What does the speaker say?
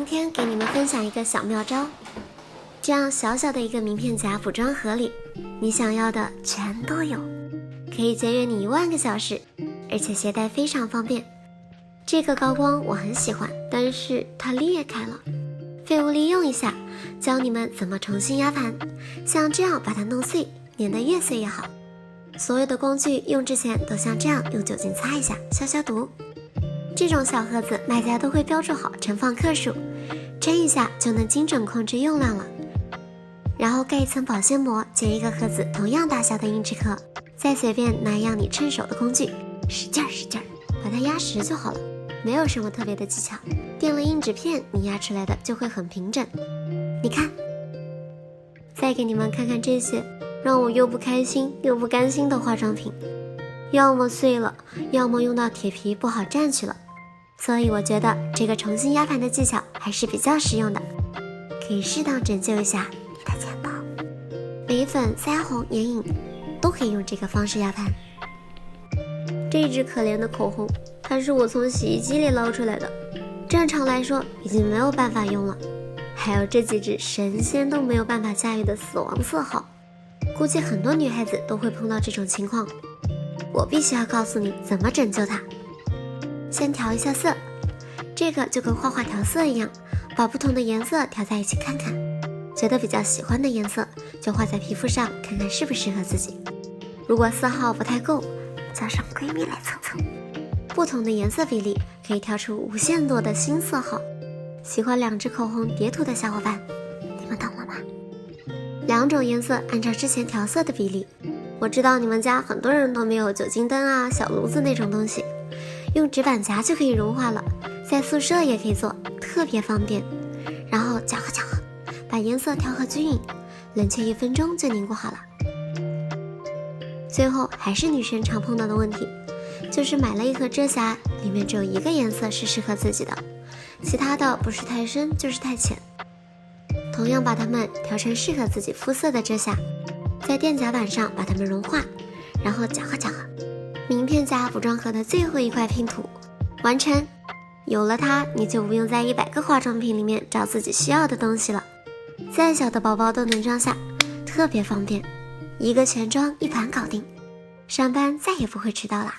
天给你们分享一个小妙招，这样小小的一个名片夹补妆盒里，你想要的全都有，可以节约你10000个小时，而且携带非常方便。这个高光我很喜欢，但是它裂开了，废物利用一下，教你们怎么重新压盘，像这样把它弄碎，粘得越碎越好。所有的工具用之前都像这样用酒精擦一下，消毒。这种小盒子卖家都会标注好盛放克数，沾一下就能精准控制用量了。然后盖一层保鲜膜，剪一个盒子同样大小的硬纸壳，再随便拿一样你趁手的工具，使劲把它压实就好了，没有什么特别的技巧。垫了硬纸片，你压出来的就会很平整。你看，再给你们看看这些让我又不开心又不甘心的化妆品，要么碎了，要么用到铁皮不好蘸去了。所以我觉得这个重新压盘的技巧还是比较实用的，可以适当拯救一下你的钱包。眉粉、腮红、眼影都可以用这个方式压盘。这支可怜的口红，它是我从洗衣机里捞出来的，正常来说已经没有办法用了。还有这几支神仙都没有办法驾驭的死亡色号，估计很多女孩子都会碰到这种情况。我必须要告诉你怎么拯救它。先调一下色，这个就跟画画调色一样，把不同的颜色调在一起看看，觉得比较喜欢的颜色就画在皮肤上，看看适不适合自己。如果色号不太够，叫上闺蜜来蹭蹭。不同的颜色比例可以调出无限多的新色号。喜欢2支口红叠涂的小伙伴，你们懂了吗？2种颜色按照之前调色的比例。我知道你们家很多人都没有酒精灯啊、小炉子那种东西，用纸板夹就可以融化了，在宿舍也可以做，特别方便。然后搅和，把颜色调和均匀，冷却1分钟就凝固好了。最后还是女生常碰到的问题，就是买了一盒遮瑕，里面只有1个颜色是适合自己的，其他的不是太深就是太浅。同样把它们调成适合自己肤色的遮瑕，在垫夹板上把它们融化，然后搅和，名片夹补妆盒的最后一块拼图完成。有了它，你就不用在100个化妆品里面找自己需要的东西了，再小的包包都能装下，特别方便，一个全装1盘搞定，上班再也不会迟到啦。